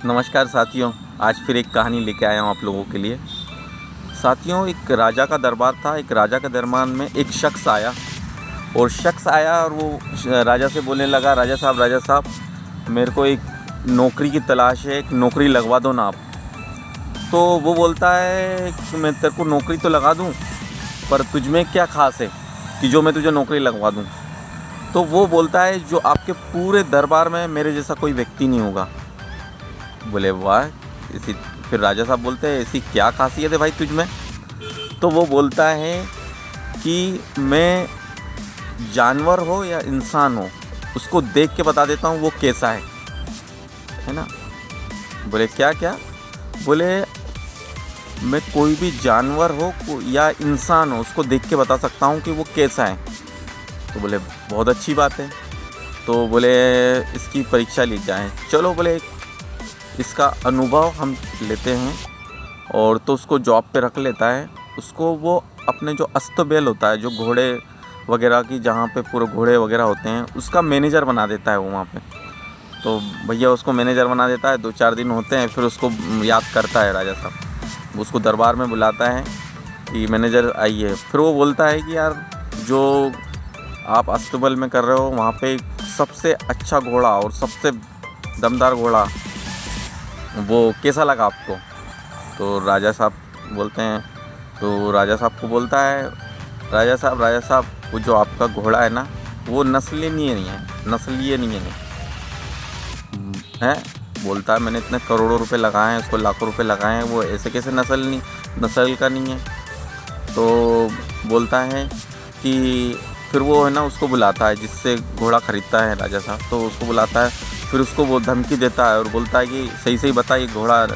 नमस्कार साथियों, आज फिर एक कहानी लेके आया हूँ आप लोगों के लिए। साथियों, एक राजा का दरबार था। एक राजा के दरबार में एक शख्स आया और वो राजा से बोलने लगा, राजा साहब मेरे को एक नौकरी की तलाश है, एक नौकरी लगवा दो ना आप। तो वो बोलता है कि मैं तेरे को नौकरी तो लगा दूँ, पर तुझ में क्या ख़ास है कि जो मैं तुझे नौकरी लगवा दूँ। तो वो बोलता है, जो आपके पूरे दरबार में मेरे जैसा कोई व्यक्ति नहीं होगा। बोले वाह, इसी फिर राजा साहब बोलते हैं, ऐसी क्या खासियत है भाई तुझ में। तो वो बोलता है कि मैं जानवर हो या इंसान हो, उसको देख के बता देता हूँ वो कैसा है ना। बोले क्या क्या? बोले मैं कोई भी जानवर हो या इंसान हो, उसको देख के बता सकता हूँ कि वो कैसा है। तो बोले बहुत अच्छी बात है। तो बोले इसकी परीक्षा ली जाए। चलो, बोले इसका अनुभव हम लेते हैं। और तो उसको जॉब पे रख लेता है। उसको वो अपने जो अस्तबैल होता है, जो घोड़े वगैरह की, जहाँ पे पूरे घोड़े वगैरह होते हैं, उसका मैनेजर बना देता है वो वहाँ पे। तो भैया उसको मैनेजर बना देता है। 2-4 दिन होते हैं, फिर उसको याद करता है राजा साहब। उसको दरबार में बुलाता है कि मैनेजर आइए। फिर वो बोलता है कि यार, जो आप अस्तबल में कर रहे हो, वहाँ पे सबसे अच्छा घोड़ा और सबसे दमदार घोड़ा, वो कैसा लगा आपको? तो राजा साहब बोलते हैं, तो राजा साहब को बोलता है, राजा साहब वो जो आपका घोड़ा है ना, वो नस्लीय नहीं है। बोलता है मैंने इतने करोड़ों रुपए लगाए हैं, उसको लाखों रुपए लगाए हैं, वो ऐसे कैसे नस्ल का नहीं है। तो बोलता है कि फिर वो है ना, उसको बुलाता है, जिससे घोड़ा ख़रीदता है राजा साहब, तो उसको बुलाता है। फिर उसको वो धमकी देता है और बोलता है कि सही बता, ये घोड़ा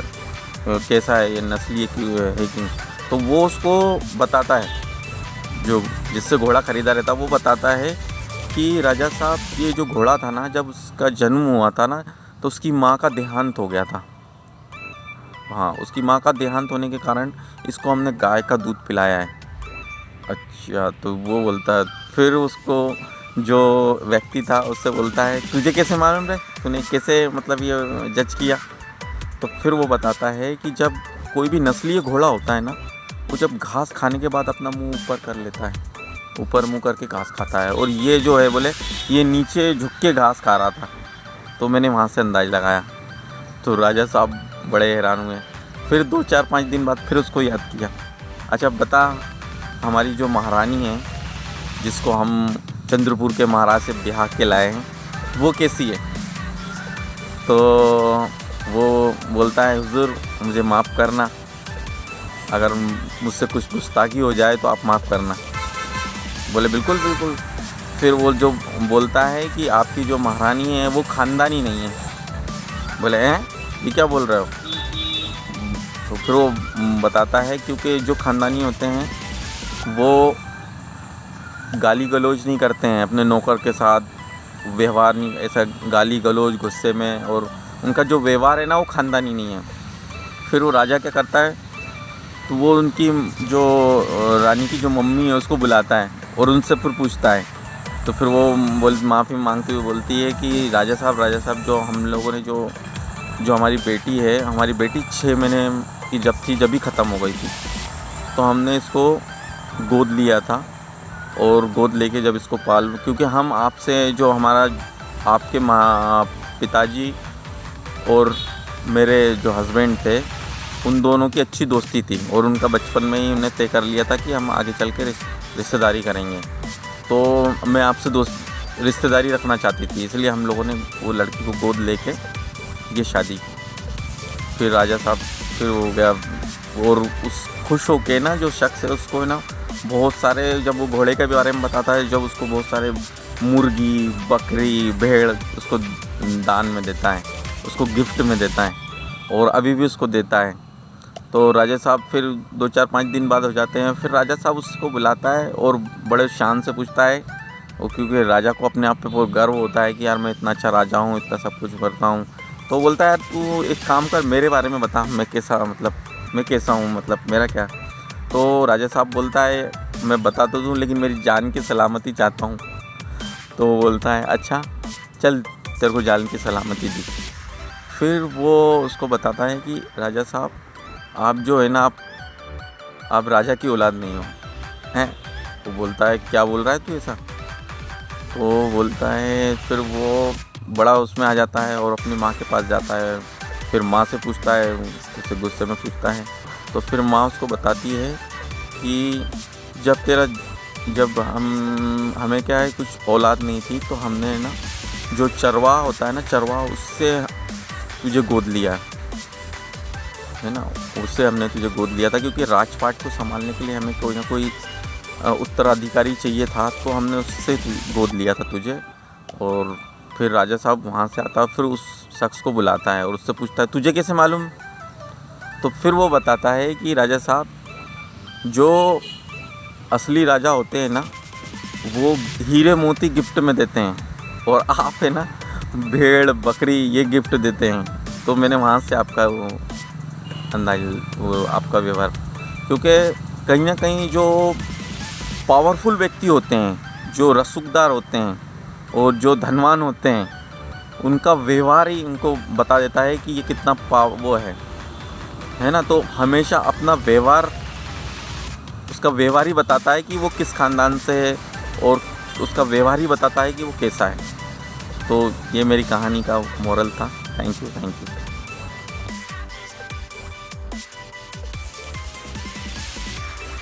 कैसा है, ये नस्लीय है कि। तो वो उसको बताता है, जो जिससे घोड़ा ख़रीदा रहता है, वो बताता है कि राजा साहब, ये जो घोड़ा था ना, जब उसका जन्म हुआ था ना, तो उसकी माँ का देहांत हो गया था। हाँ, उसकी माँ का देहांत होने के कारण इसको हमने गाय का दूध पिलाया है। अच्छा, तो वो बोलता है, फिर उसको जो व्यक्ति था उससे बोलता है, तुझे कैसे मालूम रे, तूने कैसे मतलब ये जज किया? तो फिर वो बताता है कि जब कोई भी नस्लीय घोड़ा होता है ना, वो जब घास खाने के बाद अपना मुंह ऊपर कर लेता है, ऊपर मुंह करके घास खाता है। और ये जो है, बोले ये नीचे झुक के घास खा रहा था, तो मैंने वहाँ से अंदाज़ लगाया। तो राजा साहब बड़े हैरान हुए। फिर 2-4-5 दिन बाद फिर उसको याद किया, अच्छा बता, हमारी जो महारानी है, जिसको हम चंद्रपुर के महाराज से ब्याह के लाए हैं, वो कैसी है? तो वो बोलता है, हुजूर मुझे माफ़ करना, अगर मुझसे कुछ गुस्ताखी हो जाए तो आप माफ़ करना। बोले बिल्कुल बिल्कुल। फिर वो जो बोलता है कि आपकी जो महारानी है वो ख़ानदानी नहीं है। बोले हैं, ये क्या बोल रहे हो? तो फिर वो बताता है, क्योंकि जो ख़ानदानी होते हैं वो गाली गलौज नहीं करते हैं अपने नौकर के साथ, व्यवहार नहीं, ऐसा गाली गलौज गुस्से में, और उनका जो व्यवहार है ना, वो ख़ानदानी नहीं है। फिर वो राजा क्या करता है, तो वो उनकी जो रानी की जो मम्मी है उसको बुलाता है और उनसे फिर पूछता है। तो फिर वो माफ़ी मांगते हुए बोलती है कि राजा साहब, जो हम लोगों ने जो हमारी बेटी 6 महीने की जब ही ख़त्म हो गई थी, तो हमने इसको गोद लिया था। और गोद लेके जब इसको क्योंकि हम आपसे जो आपके पिताजी और मेरे जो हस्बैंड थे, उन दोनों की अच्छी दोस्ती थी, और उनका बचपन में ही उन्हें तय कर लिया था कि हम आगे चल के रिश्तेदारी करेंगे। तो मैं आपसे रिश्तेदारी रखना चाहती थी, इसलिए हम लोगों ने वो लड़की को गोद लेके ये शादी की। फिर राजा साहब फिर हो गया, और उस खुश होके ना, जो शख्स है उसको है ना, बहुत सारे, जब वो घोड़े के बारे में बताता है, जब उसको बहुत सारे मुर्गी, बकरी, भेड़ उसको दान में देता है, उसको गिफ्ट में देता है, और अभी भी उसको देता है। तो राजा साहब फिर 2-4-5 दिन बाद हो जाते हैं। फिर राजा साहब उसको बुलाता है और बड़े शान से पूछता है, और क्योंकि राजा को अपने आप पे बहुत गर्व होता है कि यार मैं इतना अच्छा राजा हूँ, इतना सब कुछ करता हूँ। तो बोलता है, यार तू एक काम कर, मेरे बारे में बता, मैं कैसा हूँ, मतलब मेरा क्या? तो राजा साहब बोलता है, मैं बता तो दूँ, लेकिन मेरी जान की सलामती चाहता हूँ। तो बोलता है, अच्छा चल, तेरे को जान की सलामती दी। फिर वो उसको बताता है कि राजा साहब, आप जो है ना, आप राजा की औलाद नहीं हो हैं। वो बोलता है क्या बोल रहा है तू ऐसा। तो बोलता है, फिर वो बड़ा उसमें आ जाता है और अपनी माँ के पास जाता है। फिर माँ से पूछता है, उससे गुस्से में पूछता है। तो फिर माँ उसको बताती है कि जब हमें क्या है, कुछ औलाद नहीं थी, तो हमने ना जो चरवाहा होता है ना, चरवाहा, उससे तुझे गोद लिया है ना, उससे हमने तुझे गोद लिया था, क्योंकि राजपाट को संभालने के लिए हमें कोई ना कोई उत्तराधिकारी चाहिए था, तो हमने उससे गोद लिया था तुझे। और फिर राजा साहब वहाँ से आता है, फिर उस शख्स को बुलाता है और उससे पूछता है तुझे कैसे मालूम। तो फिर वो बताता है कि राजा साहब, जो असली राजा होते हैं ना, वो हीरे मोती गिफ्ट में देते हैं, और आप है ना भेड़ बकरी ये गिफ्ट देते हैं। तो मैंने वहाँ से आपका वो अंदाज, वो आपका व्यवहार, क्योंकि कहीं ना कहीं जो पावरफुल व्यक्ति होते हैं, जो रसूखदार होते हैं और जो धनवान होते हैं, उनका व्यवहार ही उनको बता देता है कि ये कितना वो है ना। तो हमेशा अपना व्यवहार, उसका व्यवहार ही बताता है कि वो किस ख़ानदान से है, और उसका व्यवहार ही बताता है कि वो कैसा है। तो ये मेरी कहानी का मोरल था। Thank you.